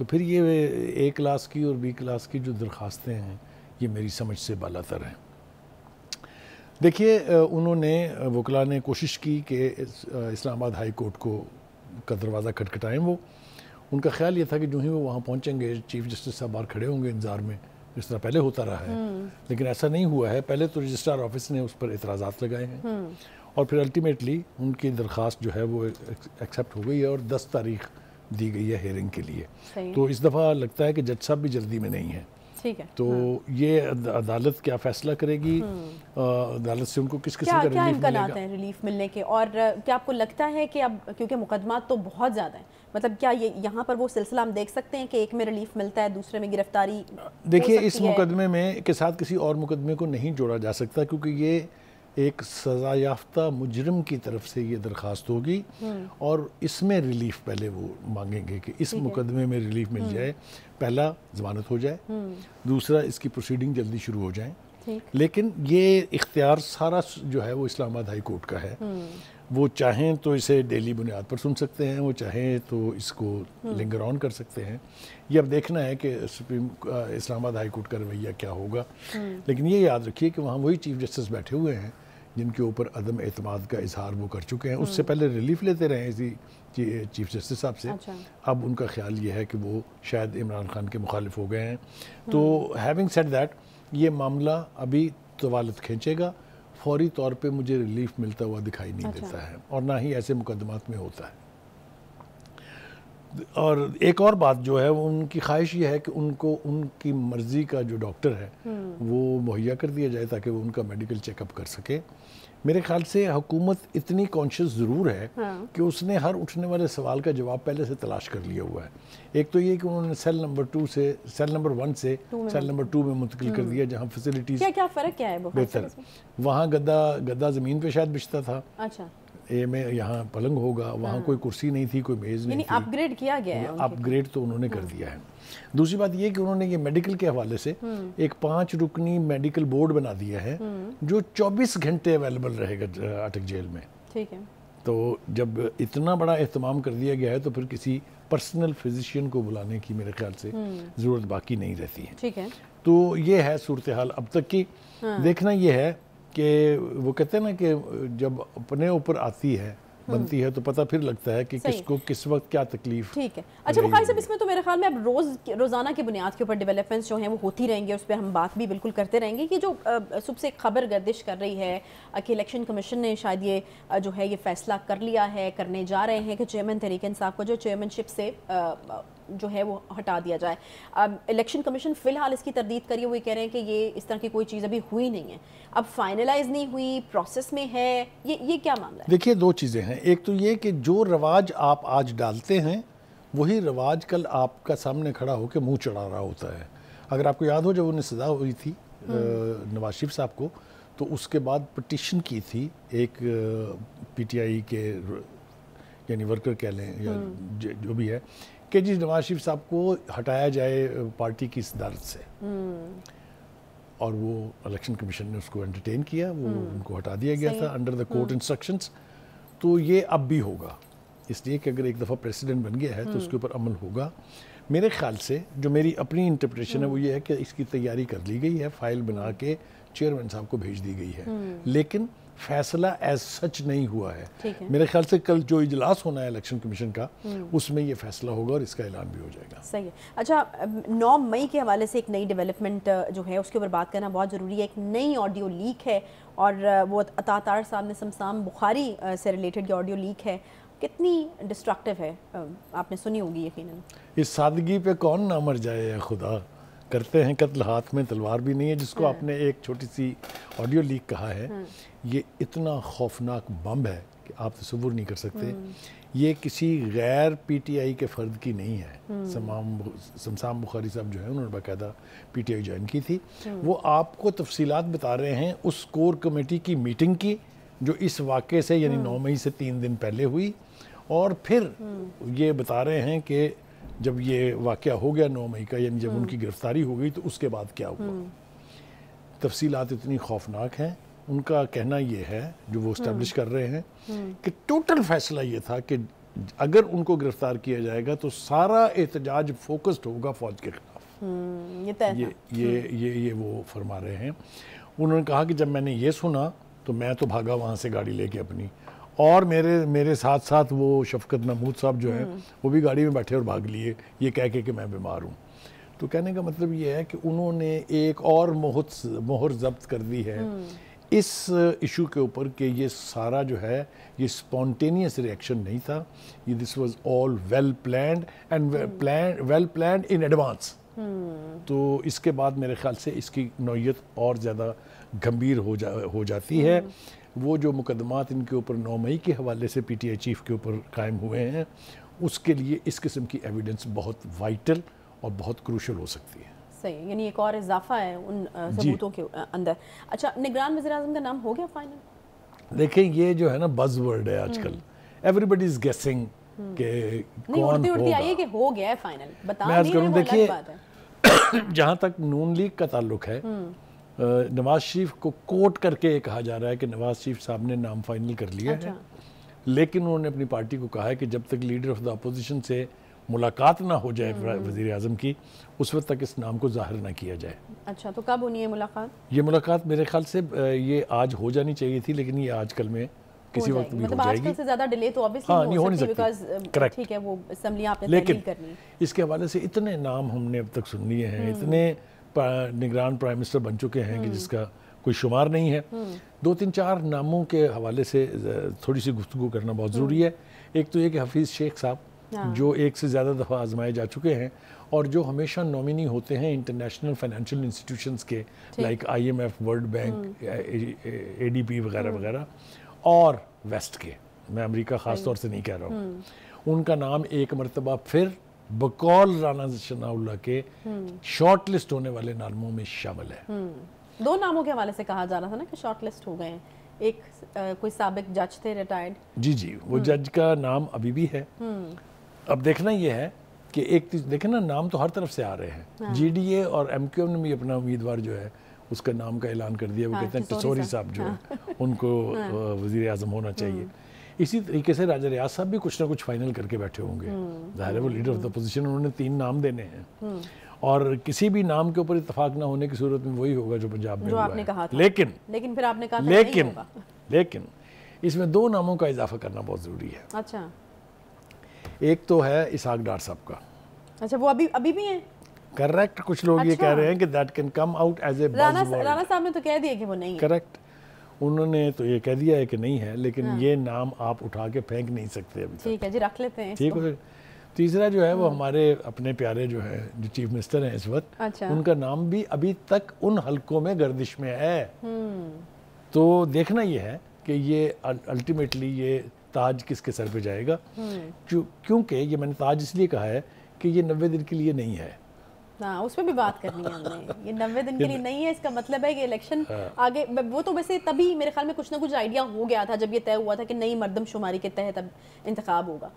تو پھر یہ A کلاس کی اور B کلاس کی جو درخواستیں ہیں یہ میری سمجھ سے بالا تر ہیں. دیکھیے انہوں نے وکلاء نے کوشش کی کہ اسلام آباد ہائی کورٹ کا دروازہ کھٹکھٹائیں. وہ ان کا خیال یہ تھا کہ جو ہی وہ وہاں پہنچیں گے چیف جسٹس صاحب باہر کھڑے ہوں گے انتظار میں جس طرح پہلے ہوتا رہا ہے, لیکن ایسا نہیں ہوا ہے. پہلے تو رجسٹرار آفس نے اس پر اعتراضات لگائے ہیں اور پھر الٹیمیٹلی ان کی درخواست جو ہے وہ ایکسیپٹ ہو گئی ہے اور 10 تاریخ دی گئی ہے ہیئرنگ کے لیے. تو اس دفعہ لگتا ہے کہ جج صاحب بھی جلدی میں نہیں ہیں. تو یہ عدالت کیا فیصلہ کرے گی, عدالت سے ان کو کس قسم کا ریلیف ملے گا؟ کیا امکانات ہیں ریلیف ملنے کے, اور کیا آپ کو لگتا ہے کہ اب کیونکہ مقدمات تو بہت زیادہ ہیں, مطلب کیا یہاں پر وہ سلسلہ ہم دیکھ سکتے ہیں کہ ایک میں ریلیف ملتا ہے دوسرے میں گرفتاری؟ دیکھیے اس مقدمے میں کے ساتھ کسی اور مقدمے کو نہیں جوڑا جا سکتا کیونکہ یہ ایک سزا یافتہ مجرم کی طرف سے یہ درخواست ہوگی اور اس میں ریلیف پہلے وہ مانگیں گے کہ اس مقدمے میں ریلیف مل جائے. پہلا ضمانت ہو جائے, دوسرا اس کی پروسیڈنگ جلدی شروع ہو جائیں. لیکن یہ اختیار سارا جو ہے وہ اسلام آباد ہائی کورٹ کا ہے. وہ چاہیں تو اسے ڈیلی بنیاد پر سن سکتے ہیں, وہ چاہیں تو اس کو لنگر آن کر سکتے ہیں. یہ اب دیکھنا ہے کہ اسلام آباد ہائی کورٹ کا رویہ کیا ہوگا. لیکن یہ یاد رکھیے کہ وہاں وہی چیف جسٹس بیٹھے ہوئے ہیں جن کے اوپر عدم اعتماد کا اظہار وہ کر چکے ہیں. اس سے پہلے ریلیف لیتے رہے اسی چیف جسٹس صاحب سے. اب ان کا خیال یہ ہے کہ وہ شاید عمران خان کے مخالف ہو گئے ہیں. تو ہیونگ سیڈ دیٹ یہ معاملہ ابھی طوالت کھینچے گا. فوری طور پہ مجھے ریلیف ملتا ہوا دکھائی نہیں دیتا ہے اور نہ ہی ایسے مقدمات میں ہوتا ہے. اور ایک اور بات جو ہے وہ ان کی خواہش یہ ہے کہ ان کو ان کی مرضی کا جو ڈاکٹر ہے وہ مہیا کر دیا جائے تاکہ وہ ان کا میڈیکل چیک اپ کر سکے. میرے خیال سے حکومت اتنی کانشیس ضرور ہے کہ اس نے ہر اٹھنے والے سوال کا جواب پہلے سے تلاش کر لیا ہوا ہے. ایک تو یہ کہ انہوں نے سیل نمبر 1 سے سیل نمبر 2 میں منتقل کر دیا جہاں فیسلٹیز کیا فرق کیا ہے بہتر. وہاں گدا زمین پہ شاید بچتا تھا, اے میں یہاں پلنگ ہوگا. وہاں کوئی کرسی نہیں تھی, کوئی میز نہیں تھی. اپ گریڈ کیا گیا ہے, اپ گریڈ تو انہوں نے کر دیا ہے. دوسری بات یہ کہ انہوں نے یہ میڈیکل کے حوالے سے ایک 5 رکنی میڈیکل بورڈ بنا دیا ہے جو 24 گھنٹے اویلیبل رہے گا اٹک جیل میں. ٹھیک ہے. تو جب اتنا بڑا اہتمام کر دیا گیا ہے تو پھر کسی پرسنل فزیشین کو بلانے کی میرے خیال سے ضرورت باقی نہیں رہتی ہے. ٹھیک ہے. تو یہ ہے صورتحال اب تک کی. دیکھنا یہ ہے کہ وہ کہتے ہیں نا کہ جب اپنے اوپر آتی ہے بنتی ہے تو پتہ پھر لگتا ہے کہ کس کو کس وقت کیا تکلیف. ٹھیک ہے. اچھا بخاری صاحب, اس میں تو میرے خیال میں اب روزانہ کی بنیاد کے اوپر ڈیولپمنٹس جو ہیں وہ ہوتی رہیں گے, اس پہ ہم بات بھی بالکل کرتے رہیں گے. یہ جو صبح سے خبر گردش کر رہی ہے کہ الیکشن کمیشن نے شاید یہ جو ہے یہ فیصلہ کر لیا ہے, کرنے جا رہے ہیں کہ چیئرمین تحریک انصاف کو جو چیئرمین شپ سے جو ہے وہ ہٹا دیا جائے. الیکشن کمیشن فی الحال اس کی تردید کریے, وہ یہ کہہ رہے ہیں کہ یہ اس طرح کی کوئی چیز ابھی ہوئی نہیں ہے, اب فائنلائز نہیں ہوئی, پروسیس میں ہے. یہ کیا معاملہ ہے؟ دیکھیے 2 چیزیں ہیں. ایک تو یہ کہ جو رواج آپ آج ڈالتے ہیں وہی رواج کل آپ کا سامنے کھڑا ہو کے منہ چڑھا رہا ہوتا ہے. اگر آپ کو یاد ہو جب انہیں سزا ہوئی تھی نواز شریف صاحب کو تو اس کے بعد پٹیشن کی تھی ایک پی ٹی آئی کے یعنی ورکر کہہ لیں یا جو بھی ہے کہ جی نواز شریف صاحب کو ہٹایا جائے پارٹی کی صدارت سے. اور وہ الیکشن کمیشن نے اس کو انٹرٹین کیا, وہ ان کو ہٹا دیا گیا تھا انڈر دا کورٹ انسٹرکشنز. تو یہ اب بھی ہوگا, اس لیے کہ اگر ایک دفعہ پریسیڈنٹ بن گیا ہے تو اس کے اوپر عمل ہوگا. میرے خیال سے جو میری اپنی انٹرپریشن ہے وہ یہ ہے کہ اس کی تیاری کر لی گئی ہے, فائل بنا کے چیئرمین صاحب کو بھیج دی گئی ہے, لیکن فیصلہ ایز سچ نہیں ہوا ہے. میرے خیال سے کل جو اجلاس ہونا ہے الیکشن کمیشن کا اس میں یہ فیصلہ ہوگا اور اس کا اعلان بھی ہو جائے گا. صحیح ہے. اچھا 9 مئی کے حوالے سے ایک نئی ڈیولپمنٹ جو ہے اس کے اوپر بات کرنا بہت ضروری ہے. ایک نئی آڈیو لیک ہے اور وہ عطا طاہر صاحب نے شمشان بخاری سے ریلیٹڈ یہ آڈیو لیک ہے. کتنی ڈسٹرکٹیو ہے, آپ نے سنی ہوگی یقیناً. اس سادگی پہ کون نہ مر جائے خدا, کرتے ہیں قتل ہاتھ میں تلوار بھی نہیں ہے, جس کو آپ نے ایک چھوٹی سی آڈیو لیک کہا ہے. یہ اتنا خوفناک بم ہے کہ آپ تصور نہیں کر سکتے. یہ کسی غیر پی ٹی آئی کے فرد کی نہیں ہے. شمشان بخاری صاحب جو ہیں انہوں نے باقاعدہ پی ٹی آئی جوائن کی تھی. وہ آپ کو تفصیلات بتا رہے ہیں اس کور کمیٹی کی میٹنگ کی جو اس واقعے سے یعنی 9 مئی سے 3 دن پہلے ہوئی, اور پھر یہ بتا رہے ہیں کہ جب یہ واقعہ ہو گیا 9 مئی کا یعنی جب ان کی گرفتاری ہو گئی تو اس کے بعد کیا ہوا. تفصیلات اتنی خوفناک ہیں. ان کا کہنا یہ ہے جو وہ اسٹیبلش کر رہے ہیں کہ ٹوٹل فیصلہ یہ تھا کہ اگر ان کو گرفتار کیا جائے گا تو سارا احتجاج فوکسڈ ہوگا فوج کے خلاف. یہ وہ فرما رہے ہیں. انہوں نے کہا کہ جب میں نے یہ سنا تو میں تو بھاگا وہاں سے گاڑی لے کے اپنی, اور میرے ساتھ ساتھ وہ شفقت محمود صاحب جو ہیں وہ بھی گاڑی میں بیٹھے اور بھاگ لیے یہ کہہ کے کہ میں بیمار ہوں. تو کہنے کا مطلب یہ ہے کہ انہوں نے ایک اور مہر ضبط کر دی ہے اس ایشو کے اوپر کہ یہ سارا جو ہے یہ سپونٹینیس ریئیکشن نہیں تھا, یہ this was all well planned and well planned in advance. تو اس کے بعد میرے خیال سے اس کی نوعیت اور زیادہ گھمبیر ہو جاتی ہے. وہ جو مقدمات ان کے اوپر 9 مئی کے حوالے سے پی ٹی آئی چیف کے اوپر قائم ہوئے ہیں اس کے لیے اس قسم کی ایویڈنس بہت وائٹل اور بہت کروشل ہو سکتی ہے. صحیح, یعنی ایک اور اضافہ ہے ان ثبوتوں کے اندر. اچھا, نگران وزیر اعظم کا نام ہو گیا فائنل؟ دیکھیں یہ جو ہے نا بز ورڈ ہے آج کل, ایوری بڈی از گیسنگ کہ کون ہوگا. آئیے کہ ہو گیا ہے فائنل, بتا میں عرض کروں, دیکھیے ہے. جہاں تک نون لیگ کا تعلق ہے نواز شریف کو کوٹ کر کے یہ کہا جا رہا ہے کہ نواز شریف صاحب نے نام فائنل کر لیا ہے, لیکن انہوں نے اپنی پارٹی کو کہا ہے کہ جب تک لیڈر آف دا اپوزیشن سے ملاقات نہ ہو جائے وزیر اعظم کی اس وقت تک اس نام کو ظاہر نہ کیا جائے. اچھا, تو کب ہونی ہے ملاقات؟ یہ ملاقات میرے خیال سے یہ آج ہو جانی چاہیے تھی, لیکن یہ آج کل میں کسی وقت بھی ہو جائے گی. آج کل سے زیادہ ڈیلے تو obviously نہیں ہو سکتی بیکاز ٹھیک ہے وہ اسمبلی آپ نے تحلیل کرنی ہے. اس کے حوالے سے اتنے نام ہم نے اب تک سن لیے ہیں, اتنے نگران پرائم منسٹر بن چکے ہیں کہ جس کا کوئی شمار نہیں ہے. 2-3-4 ناموں کے حوالے سے تھوڑی سی گفتگو کرنا بہت ضروری ہے. ایک تو یہ کہ حفیظ شیخ صاحب جو ایک سے زیادہ دفعہ آزمائے جا چکے ہیں اور جو ہمیشہ نومینی ہوتے ہیں انٹرنیشنل فائنینشیل انسٹیٹیوشنز کے like IMF, world bank, ADB وغیرہ وغیرہ, اور ویسٹ کے, میں امریکہ خاص طور سے نہیں کہہ رہا ہوں, ان کا نام ایک مرتبہ پھر بقول رانا ثناء اللہ کے شارٹ لسٹ ہونے والے ناموں میں شامل ہے. 2 ناموں کے حوالے سے کہا جا رہا تھا نا کہ شارٹ لسٹ ہو گئے ہیں. ایک کوئی سابق جج تھے ریٹائرڈ, جی وہ جج کا نام ابھی بھی ہے. اب دیکھنا یہ ہے کہ ایک دیکھیں نا نام تو ہر طرف سے آ رہے ہیں. GDA اور MQM نے بھی اپنا امیدوار جو ہے اس کا نام کا اعلان کر دیا. وہ کہتے ہیں ٹسوری صاحب جو ہے ان کو وزیر اعظم ہونا چاہیے. اسی طریقے سے راجہ ریاض صاحب بھی کچھ نہ کچھ فائنل کر کے بیٹھے ہوں گے. ظاہر ہے وہ لیڈر آف دا اپوزیشن, انہوں نے 3 نام دینے ہیں اور کسی بھی نام کے اوپر اتفاق نہ ہونے کی صورت میں وہی ہوگا جو پنجاب میں ہوا ہے. لیکن پھر آپ نے کہا نہیں ہوگا. لیکن اس میں 2 ناموں کا اضافہ کرنا بہت ضروری ہے. اچھا, ایک تو ہے اسحاق ڈار صاحب کا. اچھا, وہ ابھی بھی ہیں؟ کریکٹ, کچھ لوگ یہ کہہ رہے ہیں کہ that can come out as a buzzword. Rana صاحب نے تو کہہ دیا کہ وہ نہیں ہے. کریکٹ, انہوں نے تو یہ کہہ دیا ہے کہ نہیں ہے, لیکن یہ نام آپ اٹھا کے پھینک نہیں سکتے ابھی. ٹھیک ہے جی, رکھ لیتے ہیں. ٹھیک ہے. تیسرا جو ہے وہ ہمارے اپنے پیارے جو ہے جو چیف منسٹر ہیں اس وقت, ان کا نام بھی ابھی تک ان حلقوں میں گردش میں ہے. تو دیکھنا یہ ہے کہ یہ الٹیمیٹلی یہ تاج کس کے سر پہ جائے گا, کیونکہ یہ میں نے تاج اس لیے کہا ہے کہ یہ 90 دن کے لیے نہیں ہے. اس پہ بھی بات کرنی ہے ہم نے. یہ 90 دن کے لیے نہیں ہے, اس کا مطلب ہے کہ الیکشن آگے, وہ تو ویسے تبھی میرے خیال میں کچھ نہ کچھ آئیڈیا ہو گیا تھا جب یہ طے ہوا تھا کہ نئی مردم شماری کے تحت اب انتخاب ہوگا.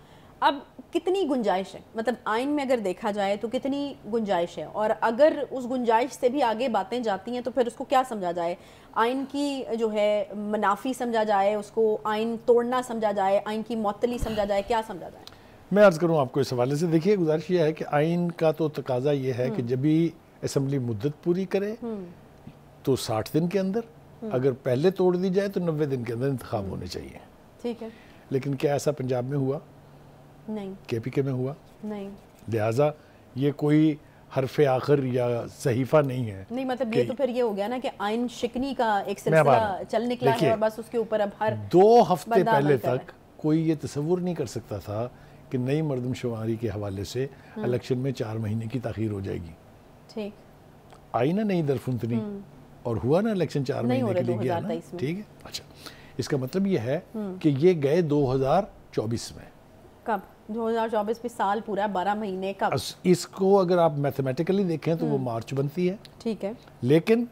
اب کتنی گنجائش ہے, مطلب آئین میں اگر دیکھا جائے تو کتنی گنجائش ہے, اور اگر اس گنجائش سے بھی آگے باتیں جاتی ہیں تو پھر اس کو کیا سمجھا جائے؟ آئین کی جو ہے منافی سمجھا جائے, اس کو آئین توڑنا سمجھا جائے, آئین کی معطلی سمجھا جائے, کیا سمجھا جائے؟ میں عرض کروں آپ کو اس حوالے سے, دیکھیے گزارش یہ ہے کہ آئین کا تو تقاضا یہ ہے کہ جب بھی اسمبلی مدت پوری کرے تو 60 دن کے اندر, اگر پہلے توڑ دی جائے تو 90 دن کے اندر انتخاب ہونے چاہیے. ٹھیک ہے, لیکن کیا ایسا پنجاب میں ہوا؟ نہیں. KPK میں ہوا؟ نہیں. لہٰذا یہ کوئی حرف آخر یا صحیفہ نہیں ہے. نہیں, مطلب یہ تو پھر یہ ہو گیا نا کہ آئین شکنی کا ایک سلسلہ چل نکلا ہے اور بس اس کے اوپر اب ہر 2 ہفتے پہلے تک کوئی یہ تصور نہیں کر سکتا تھا کہ نئی مردم شماری کے حوالے سے الیکشن میں 4 مہینے کی تاخیر ہو جائے گی. ٹھیک, آئی نا نئی درفنتنی, اور ہوا نا الیکشن 4 مہینے کے لیے گیا نا. ٹھیک ہے. اچھا, اس کا مطلب یہ ہے کہ یہ گئے 2024 میں. کب 2024 بھی سال پورا 12 مہینے کب؟ اس کو اگر آپ میتھمیٹیکلی دیکھیں تو وہ مارچ بنتی ہے. ٹھیک ہے, لیکن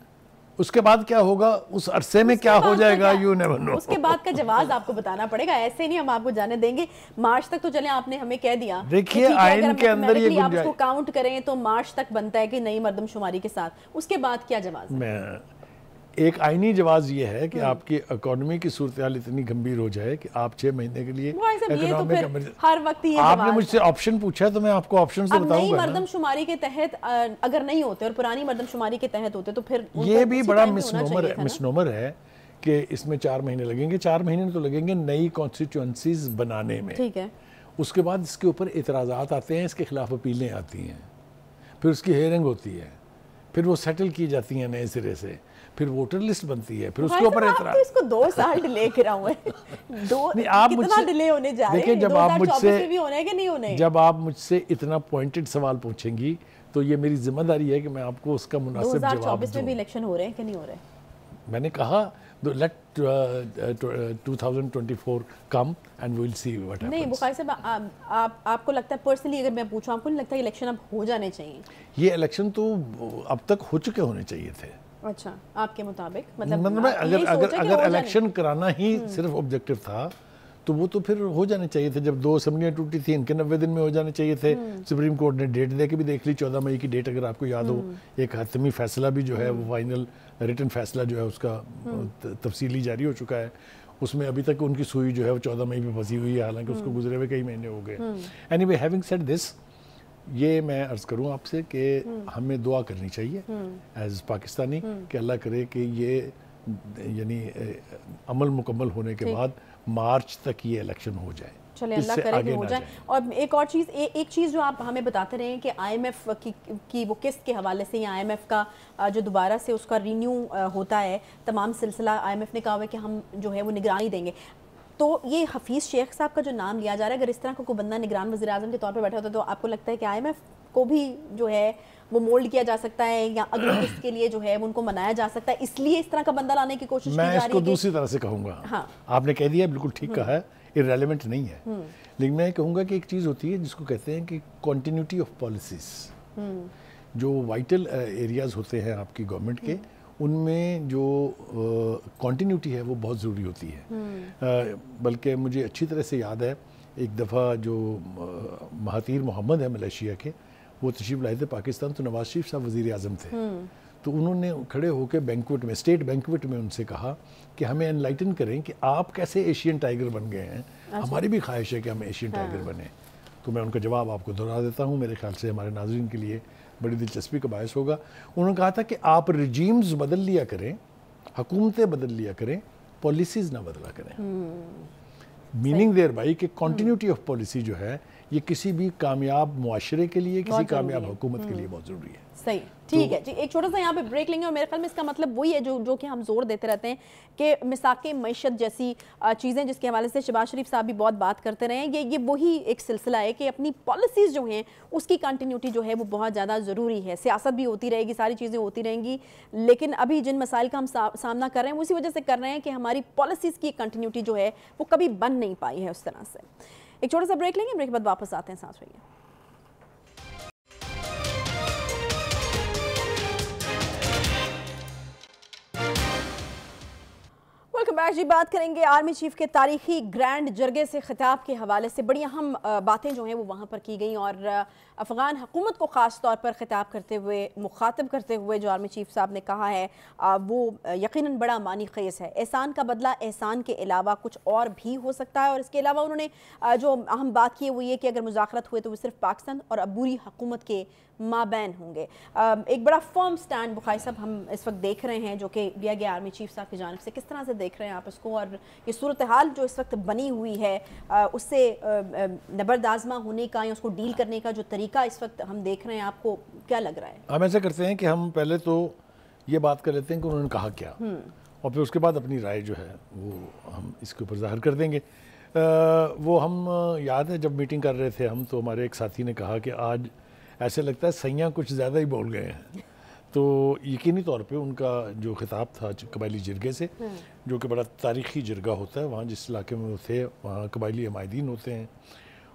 اس کے بعد کیا ہوگا, اس عرصے میں کیا ہو جائے گا, یو نیور نو. اس کے بعد کا جواز آپ کو بتانا پڑے گا, ایسے نہیں ہم آپ کو جانے دیں گے. مارچ تک تو چلیں آپ نے ہمیں کہہ دیا. دیکھیے آئین کے اندر یہ آپ اس کو کاؤنٹ کریں تو مارچ تک بنتا ہے کہ نئی مردم شماری کے ساتھ, اس کے بعد کیا جواز ہے؟ ایک آئینی جواز یہ ہے کہ آپ کی اکانومی کی صورتحال اتنی گمبھیر ہو جائے کہ آپ 6 مہینے کے لیے ہر وقت یہ آپ نے مجھ سے آپشن پوچھا تو میں آپ کو آپشن سے بتاؤں گا. نئی مردم شماری کے تحت اگر نہیں ہوتے اور پرانی مردم شماری کے تحت ہوتے تو پھر یہ بھی بڑا مسنومر ہے کہ اس میں 4 مہینے لگیں گے. 4 مہینے تو لگیں گے نئی کانسٹیچوئنسیز بنانے میں. ٹھیک ہے. اس کے بعد اس کے اوپر اعتراضات آتے ہیں, اس کے خلاف اپیلیں آتی ہیں, پھر اس کی ہیئرنگ ہوتی ہے, پھر وہ سیٹل کی جاتی ہیں نئے سرے سے, پھر ووٹر لسٹ بنتی ہے, پھر اس کے اوپر اعتراض. اس کو 2 سال ڈیلے کراؤں ہے. کتنا ڈیلے ہونے جا رہے ہیں؟ دیکھیں جب آپ مجھ سے اتنا پوائنٹڈ سوال پوچھیں گی تو یہ میری ذمہ داری ہے کہ میں آپ کو اس کا مناسب جواب دوں. 2024 میں بھی الیکشن ہو رہے ہیں کہ نہیں ہو رہے؟ میں نے کہا let 2024 come and we'll see what happens. نہیں بخاری صاحب, آپ کو لگتا ہے پرسنلی اگر میں پوچھوں, آپ کو نہیں لگتا کہ الیکشن اب ہو جانے چاہیے؟ یہ الیکشن تو اب تک ہو چکے ہونے چاہیے تھے. اچھا, آپ کے مطابق مطلب اگر الیکشن کرانا ہی صرف آبجیکٹیو تھا تو وہ تو پھر ہو جانے چاہیے تھے. جب 2 اسمبلیاں ٹوٹی تھیں, ان کے 90 دن میں ہو جانے چاہیے تھے. سپریم کورٹ نے ڈیٹ دے کے بھی دیکھ لی, 14 مئی کی ڈیٹ اگر آپ کو یاد ہو. ایک حتمی فیصلہ بھی جو ہے وہ فائنل ریٹن فیصلہ جو ہے اس کا تفصیلی جاری ہو چکا ہے. اس میں ابھی تک ان کی سوئی جو ہے وہ 14 مئی پہ پھنسی ہوئی ہے, حالانکہ اس کو گزرے ہوئے کئی مہینے ہو گئے. Any way having said this, یہ میں عرض کروں آپ سے کہ ہمیں دعا کرنی چاہیے ایز پاکستانی کہ اللہ کرے کہ یہ یعنی عمل مکمل ہونے کے بعد مارچ تک یہ الیکشن ہو جائے. چلے اللہ کرے کہ ہو جائے. اور ایک اور چیز, ایک چیز جو آپ ہمیں بتاتے رہے ہیں کہ آئی ایم ایف کی وہ قسط کے حوالے سے, یا آئی ایم ایف کا جو دوبارہ سے اس کا رینیو ہوتا ہے تمام سلسلہ, آئی ایم ایف نے کہا ہوا ہے کہ ہم جو ہے وہ نگرانی دیں گے. تو یہ حفیظ شیخ صاحب کا جو نام لیا جا رہا ہے, اگر اس طرح کا کوئی بندہ نگران وزیر اعظم کے طور پہ بیٹھا ہوتا ہے تو آپ کو لگتا ہے کہ آئی ایم ایف کو بھی جو ہے وہ مولڈ کیا جا سکتا ہے, یا اگلی قسط کے لیے جو ہے ان کو منایا جا سکتا ہے, اس لیے اس طرح کا بندہ لانے کی کوشش کی جا رہی ہے؟ میں اس کو دوسری طرح سے کہوں گا. آپ نے کہہ دیا, بالکل ٹھیک کہا ہے, irrelevant نہیں ہے. لیکن میں کہوں گا کہ ایک چیز ہوتی ہے جس کو کہتے ہیں کہ کنٹینیوٹی آف پالیسیز. جو وائٹل ایریاز ہوتے ہیں آپ کی گورنمنٹ کے, ان میں جو کنٹینیوٹی ہے وہ بہت ضروری ہوتی ہے. بلکہ مجھے اچھی طرح سے یاد ہے ایک دفعہ جو مہاتیر محمد ہے ملیشیا کے, وہ تشریف لائے تھے پاکستان, تو نواز شریف صاحب وزیر اعظم تھے. تو انہوں نے کھڑے ہو کے بینکوٹ میں, اسٹیٹ بینکوٹ میں ان سے کہا کہ ہمیں انلائٹن کریں کہ آپ کیسے ایشین ٹائیگر بن گئے ہیں, ہماری بھی خواہش ہے کہ ہم ایشین ٹائیگر بنیں. تو میں ان کا جواب آپ کو دہرا دیتا ہوں, میرے خیال سے ہمارے ناظرین کے لیے بڑی دلچسپی کا باعث ہوگا. انہوں نے کہا تھا کہ آپ رجیمز بدل لیا کریں, حکومتیں بدل لیا کریں, پالیسیز نہ بدلا کریں. میننگ دیر بائی کہ کنٹینیوٹی آف پالیسی جو ہے یہ کسی بھی کامیاب معاشرے کے لیے, کسی کامیاب حکومت کے لیے بہت ضروری ہے. صحیح, ٹھیک ہے جی. ایک چھوٹا سا یہاں پہ بریک لیں گے, اور میرے خیال میں اس کا مطلب وہی ہے جو کہ ہم زور دیتے رہتے ہیں کہ مساق معیشت جیسی چیزیں جس کے حوالے سے شہباز شریف صاحب بھی بہت بات کرتے رہے ہیں, یہ وہی ایک سلسلہ ہے کہ اپنی پالیسیز جو ہیں اس کی کنٹینیوٹی جو ہے وہ بہت زیادہ ضروری ہے. سیاست بھی ہوتی رہے گی, ساری چیزیں ہوتی رہیں گی, لیکن ابھی جن مسائل کا ہم سامنا کر رہے ہیں اسی وجہ سے کر رہے ہیں کہ ہماری پالیسیز کی کنٹینیوٹی جو ہے وہ کبھی بن نہیں پائی ہے اس طرح سے. ایک چھوٹا سا بریک لیں گے, بریک کے بعد واپس آتے ہیں, ساتھ رہیے. ویلکم بیک جی. بات کریں گے آرمی چیف کے تاریخی گرینڈ جرگے سے خطاب کے حوالے سے. بڑی اہم باتیں جو ہیں وہ وہاں پر کی گئیں, اور افغان حکومت کو خاص طور پر خطاب کرتے ہوئے, مخاطب کرتے ہوئے جو آرمی چیف صاحب نے کہا ہے وہ یقیناً بڑا معنی خیز ہے. احسان کا بدلہ احسان کے علاوہ کچھ اور بھی ہو سکتا ہے, اور اس کے علاوہ انہوں نے جو اہم بات کی وہ یہ کہ اگر مذاکرات ہوئے تو وہ صرف پاکستان اور عبوری حکومت کے مابین ہوں گے. ایک بڑا فرم سٹینڈ بخاری صاحب ہم اس وقت دیکھ رہے ہیں جو کہ دیا گیا آرمی چیف صاحب کی جانب سے. کس طرح سے دیکھ رہے ہیں آپ اس کو, اور یہ صورتحال جو اس وقت بنی ہوئی ہے اس سے نبردآزمہ ہونے کا یا اس کو ڈیل کرنے کا جو طریقہ اس وقت ہم دیکھ رہے ہیں, آپ کو کیا لگ رہا ہے؟ ہم ایسا کرتے ہیں کہ ہم پہلے تو یہ بات کر لیتے ہیں کہ انہوں نے کہا کیا, اور پھر اس کے بعد اپنی رائے جو ہے وہ ہم اس کے اوپر ظاہر کر دیں گے. وہ ہم یاد ہے جب میٹنگ کر رہے تھے ہم, تو ہمارے ایک ساتھی نے کہا کہ آج ایسے لگتا ہے سیاں کچھ زیادہ ہی بول گئے ہیں. تو یقینی طور پہ ان کا جو خطاب تھا قبائلی جرگے سے, جو کہ بڑا تاریخی جرگہ ہوتا ہے وہاں جس علاقے میں وہ تھے, وہاں قبائلی عمائدین ہوتے ہیں,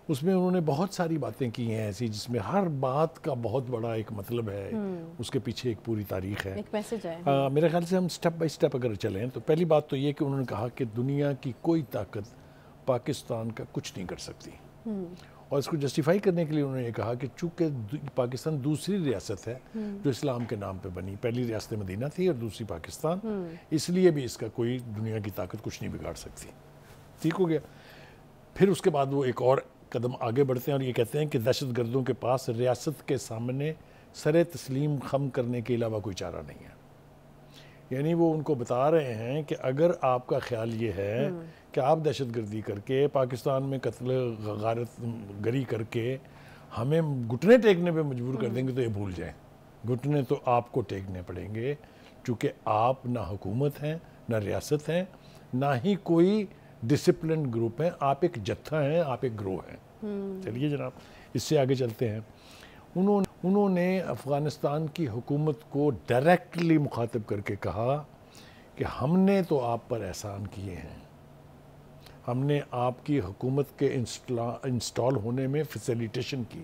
اس میں انہوں نے بہت ساری باتیں کی ہیں ایسی جس میں ہر بات کا بہت بڑا ایک مطلب ہے, اس کے پیچھے ایک پوری تاریخ ہے, ایک میسج ہے. میرے خیال سے ہم سٹیپ بائی سٹیپ اگر چلیں تو پہلی بات تو یہ کہ انہوں نے کہا کہ دنیا کی کوئی طاقت پاکستان کا کچھ نہیں کر سکتی, اور اس کو جسٹیفائی کرنے کے لیے انہوں نے یہ کہا کہ چونکہ پاکستان دوسری ریاست ہے جو اسلام کے نام پہ بنی، پہلی ریاست مدینہ تھی اور دوسری پاکستان، اس لیے بھی اس کا کوئی دنیا کی طاقت کچھ نہیں بگاڑ سکتی. ٹھیک ہو گیا. پھر اس کے بعد وہ ایک اور قدم آگے بڑھتے ہیں اور یہ کہتے ہیں کہ دہشت گردوں کے پاس ریاست کے سامنے سر تسلیم خم کرنے کے علاوہ کوئی چارہ نہیں ہے. یعنی وہ ان کو بتا رہے ہیں کہ اگر آپ کا خیال یہ ہے کہ آپ دہشت گردی کر کے پاکستان میں قتل غارت گری کر کے ہمیں گھٹنے ٹیکنے پہ مجبور کر دیں گے تو یہ بھول جائیں. گھٹنے تو آپ کو ٹیکنے پڑیں گے، چونکہ آپ نہ حکومت ہیں، نہ ریاست ہیں، نہ ہی کوئی ڈسپلنڈ گروپ ہیں. آپ ایک جتھا ہیں، آپ ایک گروہ ہیں. چلیے جناب اس سے آگے چلتے ہیں. انہوں نے افغانستان کی حکومت کو ڈائریکٹلی مخاطب کر کے کہا کہ ہم نے تو آپ پر احسان کیے ہیں، ہم نے آپ کی حکومت کے انسٹال ہونے میں فیسیلیٹیشن کی.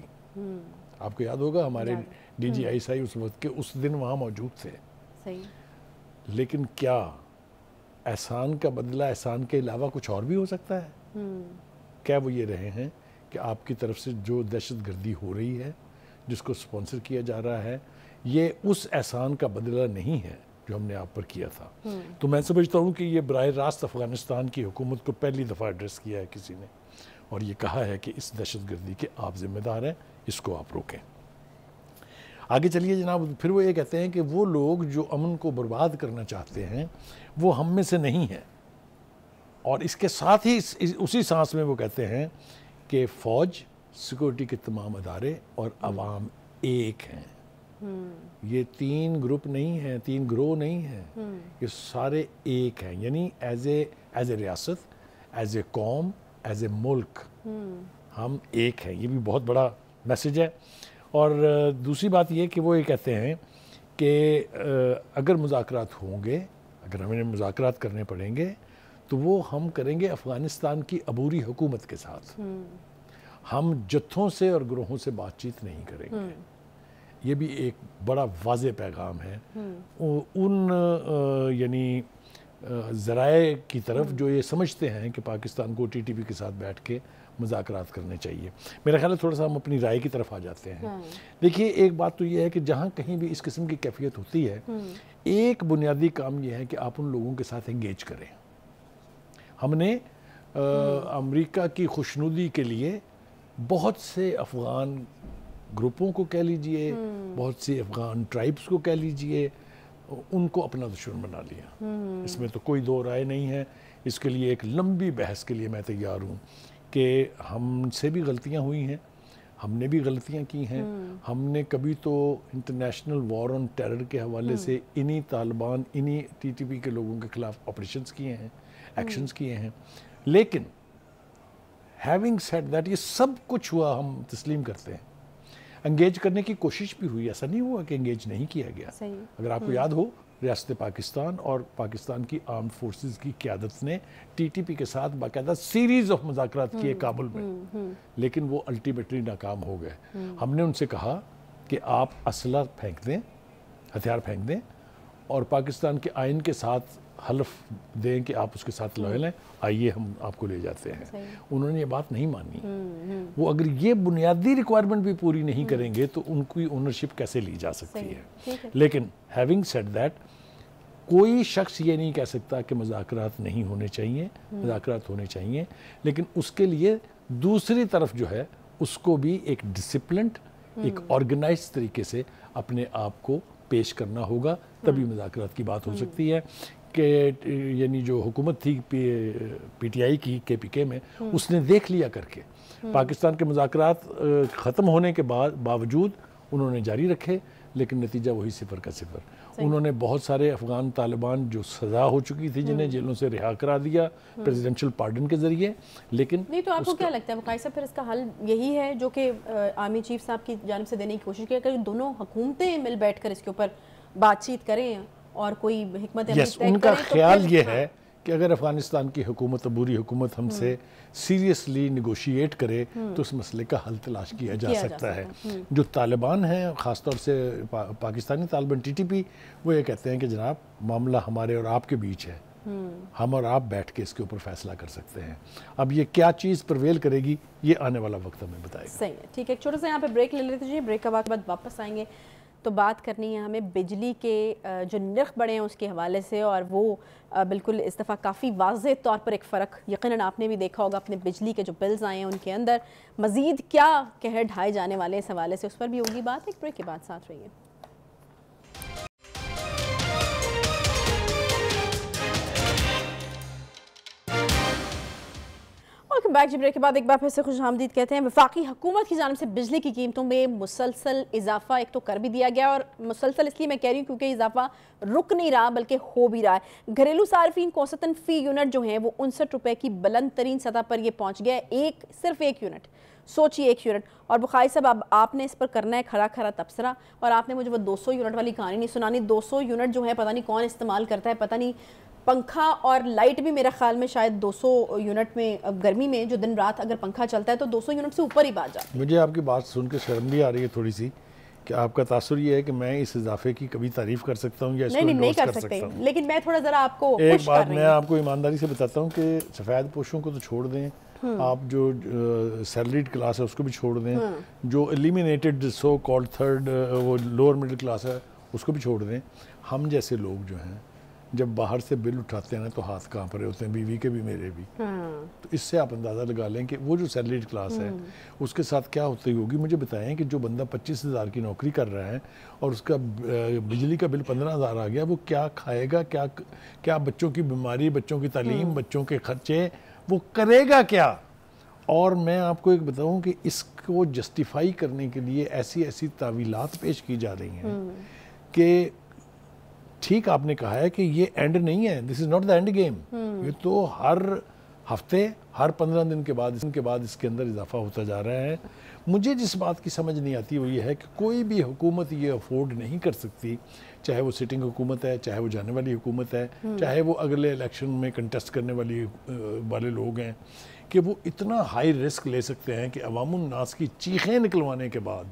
آپ کو یاد ہوگا ہمارے ڈی جی آئی صاحب اس وقت کے اس دن وہاں موجود تھے. لیکن کیا احسان کا بدلہ احسان کے علاوہ کچھ اور بھی ہو سکتا ہے؟ کیا وہ یہ رہے ہیں کہ آپ کی طرف سے جو دہشت گردی ہو رہی ہے، جس کو سپانسر کیا جا رہا ہے، یہ اس احسان کا بدلہ نہیں ہے جو ہم نے آپ پر کیا تھا؟ تو میں سمجھتا ہوں کہ یہ براہ راست افغانستان کی حکومت کو پہلی دفعہ ایڈریس کیا ہے کسی نے، اور یہ کہا ہے کہ اس دہشت گردی کے آپ ذمہ دار ہیں، اس کو آپ روکیں. آگے چلیے جناب. پھر وہ یہ کہتے ہیں کہ وہ لوگ جو امن کو برباد کرنا چاہتے ہیں وہ ہم میں سے نہیں ہیں. اور اس کے ساتھ ہی اسی سانس میں وہ کہتے ہیں کہ فوج، سیکورٹی کے تمام ادارے اور عوام ایک ہیں. یہ تین گروپ نہیں ہیں، تین گروہ نہیں ہیں، یہ سارے ایک ہیں. یعنی ایز اے ریاست، ایز اے قوم، ایز اے ملک ہم ایک ہیں. یہ بھی بہت بڑا میسج ہے. اور دوسری بات یہ کہ وہ یہ کہتے ہیں کہ اگر مذاکرات ہوں گے، اگر ہمیں مذاکرات کرنے پڑیں گے تو وہ ہم کریں گے افغانستان کی عبوری حکومت کے ساتھ. ہم جتھوں سے اور گروہوں سے بات چیت نہیں کریں گے. یہ بھی ایک بڑا واضح پیغام ہے ان یعنی ذرائع کی طرف جو یہ سمجھتے ہیں کہ پاکستان کو ٹی ٹی پی کے ساتھ بیٹھ کے مذاکرات کرنے چاہیے. میرا خیال ہے تھوڑا سا ہم اپنی رائے کی طرف آ جاتے ہیں. دیکھیے ایک بات تو یہ ہے کہ جہاں کہیں بھی اس قسم کی کیفیت ہوتی ہے، ایک بنیادی کام یہ ہے کہ آپ ان لوگوں کے ساتھ انگیج کریں. ہم نے امریکہ کی خوشنودی کے لیے بہت سے افغان گروپوں کو کہہ لیجئے، بہت سے افغان ٹرائبز کو کہہ لیجئے، ان کو اپنا دشمن بنا لیا. اس میں تو کوئی دو رائے نہیں ہے. اس کے لیے ایک لمبی بحث کے لیے میں تیار ہوں کہ ہم سے بھی غلطیاں ہوئی ہیں، ہم نے بھی غلطیاں کی ہیں. ہم نے کبھی تو انٹرنیشنل وار آن ٹیرر کے حوالے سے انہی طالبان، انہی ٹی ٹی پی کے لوگوں کے خلاف آپریشنز کیے ہیں، ایکشنز کیے ہیں. لیکن ہیونگ سیڈ دیٹ یہ سب کچھ ہوا، ہم تسلیم کرتے ہیں. انگیج کرنے کی کوشش بھی ہوئی، ایسا نہیں ہوا کہ انگیج نہیں کیا گیا. اگر آپ کو یاد ہو ریاست پاکستان اور پاکستان کی آرمڈ فورسز کی قیادت نے ٹی ٹی پی کے ساتھ باقاعدہ سیریز آف مذاکرات کیے کابل میں، لیکن وہ الٹیمیٹلی ناکام ہو گئے. ہم نے ان سے کہا کہ آپ اسلحہ پھینک دیں، ہتھیار پھینک دیں، اور پاکستان کے آئین کے ساتھ حلف دیں کہ آپ اس کے ساتھ لوئل ہیں، آئیے ہم آپ کو لے جاتے ہیں. انہوں نے یہ بات نہیں مانی. وہ اگر یہ بنیادی ریکوائرمنٹ بھی پوری نہیں کریں گے تو ان کی اونرشپ کیسے لی جا سکتی ہے. لیکن ہیونگ سیڈ دیٹ کوئی شخص یہ نہیں کہہ سکتا کہ مذاکرات نہیں ہونے چاہیے، مذاکرات ہونے چاہیے، لیکن اس کے لیے دوسری طرف جو ہے اس کو بھی ایک ڈسپلنڈ، ایک آرگنائز طریقے سے اپنے آپ کو پیش کرنا ہوگا، تبھی مذاکرات کی بات ہو سکتی ہے. کہ یعنی جو حکومت تھی پی ٹی آئی کی کے پی کے میں، اس نے دیکھ لیا کر کے پاکستان کے مذاکرات ختم ہونے کے باوجود انہوں نے جاری رکھے، لیکن نتیجہ وہی صفر کا صفر. انہوں نے بہت سارے افغان طالبان جو سزا ہو چکی تھی جنہیں جیلوں سے رہا کرا دیا پریزیڈنشل پارڈن کے ذریعے. لیکن نہیں تو آپ کو کیا لگتا ہے وقائع صاحب، پھر اس کا حل یہی ہے جو کہ آرمی چیف صاحب کی جانب سے دینے کی کوشش کی کہ دونوں حکومتیں مل بیٹھ کر اس کے اوپر بات چیت کریں اور کوئی حکمت عملی طے کریں؟ ان کا خیال یہ ہے کہ اگر افغانستان کی حکومت، عبوری حکومت ہم سے سیریسلی نیگوشیٹ کرے تو اس مسئلے کا حل تلاش کیا جا سکتا ہے. جو طالبان ہیں، خاص طور سے Pakistani Taliban T T P, وہ یہ کہتے ہیں کہ جناب معاملہ ہمارے اور آپ کے بیچ ہے، ہم اور آپ بیٹھ کے اس کے اوپر فیصلہ کر سکتے ہیں. اب یہ کیا چیز پرویل کرے گی یہ آنے والا وقت ہمیں بتائے گا. صحیح ہے, ٹھیک ہے, ایک چھوٹا سا یہاں پہ بریک لے لیتے ہیں. بریک کے بعد واپس آئیں گے تو بات کرنی ہے ہمیں بجلی کے جو نرخ بڑھے ہیں اس کے حوالے سے, اور وہ بالکل اس دفعہ کافی واضح طور پر ایک فرق یقیناً آپ نے بھی دیکھا ہوگا اپنے بجلی کے جو بلز آئے ہیں ان کے اندر مزید کیا قہر ڈھائے جانے والے اس حوالے سے, اس پر بھی ہوگی بات. ایک بریک کے بعد ساتھ رہیے. Welcome back. بریک کے بعد ایک بار پھر سے خوش آمدید کہتے ہیں. وفاقی حکومت کی جانب سے بجلی کی قیمتوں میں مسلسل اضافہ ایک تو کر بھی دیا گیا, اور مسلسل اس لیے میں کہہ رہی ہوں کیونکہ اضافہ رک نہیں رہا بلکہ ہو بھی رہا ہے. گھریلو صارفین کو اوسطاً فی یونٹ جو ہیں وہ 69 روپے کی بلند ترین سطح پر یہ پہنچ گیا ہے. صرف ایک یونٹ, سوچیے ایک یونٹ. اور بخاری صاحب اب آپ نے اس پر کرنا ہے کھڑا کھڑا تبصرہ, اور آپ نے مجھے وہ 200 یونٹ والی کہانی نہیں سنانی. 200 یونٹ جو ہے پتہ نہیں کون استعمال کرتا ہے, پتہ نہیں. پنکھا اور لائٹ بھی میرا خیال میں شاید 200 یونٹ میں, گرمی میں جو دن رات اگر پنکھا چلتا ہے تو 200 یونٹ سے اوپر ہی بات جاتی ہے. مجھے آپ کی بات سن کے شرم بھی آ رہی ہے تھوڑی سی کہ آپ کا تاثر یہ ہے کہ میں اس اضافے کی کبھی تعریف کر سکتا ہوں یا اس کو انڈورس کر سکتا ہوں. لیکن میں تھوڑا ذرا آپ کو ایک بات میں آپ کو ایمانداری سے بتاتا ہوں کہ سفید پوشوں کو تو چھوڑ دیں, آپ جو سیلریڈ کلاس ہے اس کو بھی چھوڑ دیں, جو ایلیمینیٹڈ سو کالڈ تھرڈ وہ لوور مڈل کلاس ہے اس کو بھی چھوڑ دیں. ہم جیسے لوگ جو ہیں جب باہر سے بل اٹھاتے ہیں نا تو ہاتھ کانپ رہے ہوتے ہیں, بیوی کے بھی میرے بھی. تو اس سے آپ اندازہ لگا لیں کہ وہ جو سیلریڈ کلاس ہے اس کے ساتھ کیا ہوتی ہوگی. مجھے بتائیں کہ جو بندہ 25,000 کی نوکری کر رہا ہے اور اس کا بجلی کا بل 15,000 آ گیا, وہ کیا کھائے گا, کیا بچوں کی بیماری, بچوں کی تعلیم, بچوں کے خرچے, وہ کرے گا کیا؟ اور میں آپ کو ایک بتاؤں کہ اس کو جسٹیفائی کرنے کے لیے ایسی ایسی تعویلات پیش کی جا رہی ہیں کہ ٹھیک آپ نے کہا ہے کہ یہ اینڈ نہیں ہے, this is not the end game. یہ تو ہر ہفتے, ہر 15 دن کے بعد اس کے اندر اضافہ ہوتا جا رہا ہے. مجھے جس بات کی سمجھ نہیں آتی وہ یہ ہے کہ کوئی بھی حکومت یہ افورڈ نہیں کر سکتی, چاہے وہ سٹنگ حکومت ہے, چاہے وہ جانے والی حکومت ہے, چاہے وہ اگلے الیکشن میں کنٹیسٹ کرنے والے لوگ ہیں, کہ وہ اتنا ہائی رسک لے سکتے ہیں کہ عوام الناس کی چیخیں نکلوانے کے بعد,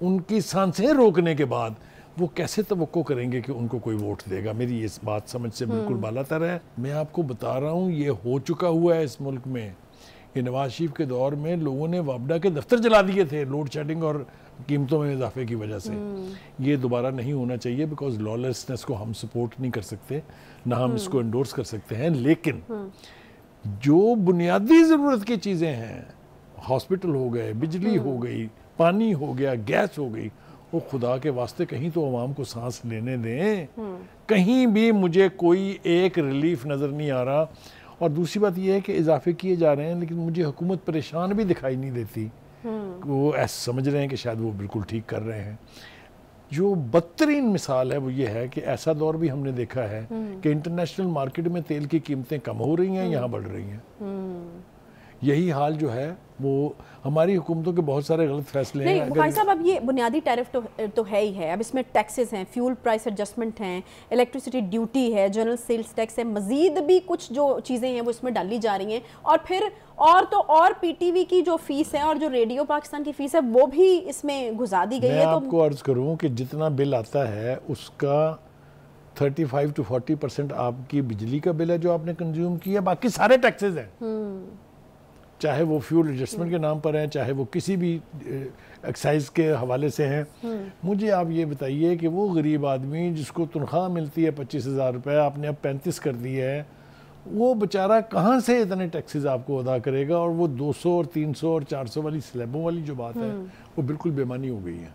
ان کی سانسیں روکنے کے بعد وہ کیسے توقع کریں گے کہ ان کو کوئی ووٹ دے گا. میری اس بات سمجھ سے بالکل بالا تر ہے. میں آپ کو بتا رہا ہوں یہ ہو چکا ہوا ہے اس ملک میں. یہ نواز شریف کے دور میں لوگوں نے وابڈا کے دفتر جلا دیے تھے لوڈ شیڈنگ اور قیمتوں میں اضافے کی وجہ سے. یہ دوبارہ نہیں ہونا چاہیے بیکاز لالسنس کو ہم سپورٹ نہیں کر سکتے, نہ ہم اس کو انڈورس کر سکتے ہیں. لیکن جو بنیادی ضرورت کی چیزیں ہیں, ہاسپٹل ہو گئے, بجلی ہو گئی, پانی ہو گیا, گیس ہو گئی, وہ خدا کے واسطے کہیں تو عوام کو سانس لینے دیں. کہیں بھی مجھے کوئی ایک ریلیف نظر نہیں آ رہا. اور دوسری بات یہ ہے کہ اضافے کیے جا رہے ہیں لیکن مجھے حکومت پریشان بھی دکھائی نہیں دیتی. وہ ایسا سمجھ رہے ہیں کہ شاید وہ بالکل ٹھیک کر رہے ہیں. جو بدترین مثال ہے وہ یہ ہے کہ ایسا دور بھی ہم نے دیکھا ہے کہ انٹرنیشنل مارکیٹ میں تیل کی قیمتیں کم ہو رہی ہیں, یہاں بڑھ رہی ہیں. یہی حال جو ہے وہ ہماری حکومتوں کے بہت سارے غلط فیصلے ہیں. نہیں بخاری صاحب, اب یہ بنیادی ٹیرف تو ہے ہی ہے. اب اس میں ٹیکسز ہیں, فیول پرائس ایڈجسٹمنٹ ہیں, الیکٹریسٹی ڈیوٹی ہے, جنرل سیلز ٹیکس ہے, مزید بھی کچھ جو چیزیں ہیں وہ اس میں ڈالی جا رہی ہیں. اور پھر اور پی ٹی وی کی جو فیس ہے اور جو ریڈیو پاکستان کی فیس ہے وہ بھی اس میں گھسا دی گئی ہے. میں آپ کو عرض کروں کہ جتنا بل آتا ہے اس کا 35 to 40% آپ کی بجلی کا بل ہے جو آپ نے کنزیوم کیا, باقی سارے ٹیکسز ہیں. چاہے وہ فیول ایڈجسٹمنٹ کے نام پر ہیں, چاہے وہ کسی بھی ایکسائز کے حوالے سے ہیں. مجھے آپ یہ بتائیے کہ وہ غریب آدمی جس کو تنخواہ ملتی ہے 25,000 روپے, آپ نے اب 35 کر دی ہے, وہ بیچارہ کہاں سے اتنے ٹیکسز آپ کو ادا کرے گا؟ اور وہ 200 اور 300 اور 400 والی سلیبوں والی جو بات ہے وہ بالکل بے معنی ہو گئی ہے.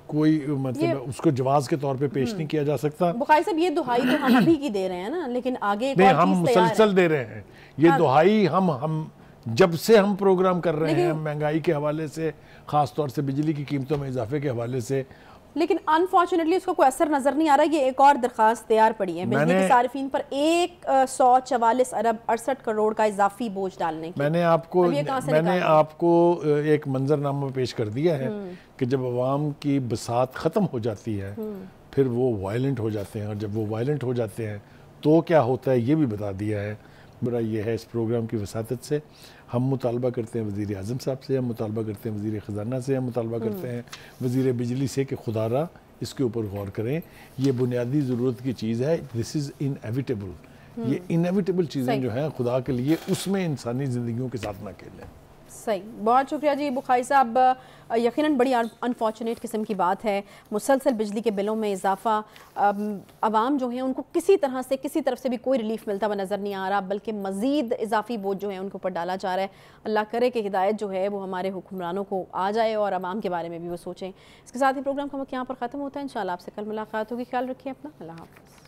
کوئی مطلب اس کو جواز کے طور پہ پیش نہیں کیا جا سکتا. بخاری صاحب یہ دہائی تو ہم ابھی کی دے رہے ہیں نا, لیکن آگے نہیں, ہم مسلسل دے رہے ہیں یہ دہائی. ہم جب سے ہم پروگرام کر رہے ہیں مہنگائی کے حوالے سے, خاص طور سے بجلی کی قیمتوں میں اضافے کے حوالے سے, لیکن انفارچونیٹلی اس کو کوئی اثر نظر نہیں آ رہا. یہ ایک اور درخواست تیار پڑی ہے بجلی کے صارفین پر 144 ارب 68 کروڑ کا اضافی بوجھ ڈالنے کی. میں نے آپ کو ایک منظرنامہ پیش کر دیا ہے کہ جب عوام کی بساط ختم ہو جاتی ہے پھر وہ وائلنٹ ہو جاتے ہیں, اور جب وہ وائلنٹ ہو جاتے ہیں تو کیا ہوتا ہے یہ بھی بتا دیا ہے. میرا یہ ہے اس پروگرام کی وساطت سے ہم مطالبہ کرتے ہیں وزیر اعظم صاحب سے, ہم مطالبہ کرتے ہیں وزیر خزانہ سے, ہم مطالبہ کرتے ہیں وزیر بجلی سے کہ خدا را اس کے اوپر غور کریں. یہ بنیادی ضرورت کی چیز ہے. This is inevitable. یہ انیویٹیبل چیزیں جو ہیں خدا کے لیے اس میں انسانی زندگیوں کے ساتھ نہ کھیلیں. صحیح, بہت شکریہ جی بخاری صاحب. یقیناً بڑی انفارچونیٹ قسم کی بات ہے, مسلسل بجلی کے بلوں میں اضافہ, عوام جو ہیں ان کو کسی طرح سے کسی طرف سے بھی کوئی ریلیف ملتا ہوا نظر نہیں آ رہا, بلکہ مزید اضافی بوجھ جو ہے ان کے اوپر ڈالا جا رہا ہے. اللہ کرے کہ ہدایت جو ہے وہ ہمارے حکمرانوں کو آ جائے اور عوام کے بارے میں بھی وہ سوچیں. اس کے ساتھ ہی پروگرام کا وقت یہاں پر ختم ہوتا ہے. انشاءاللہ آپ سے کل ملاقات ہوگی. خیال رکھیں اپنا. اللہ حافظ.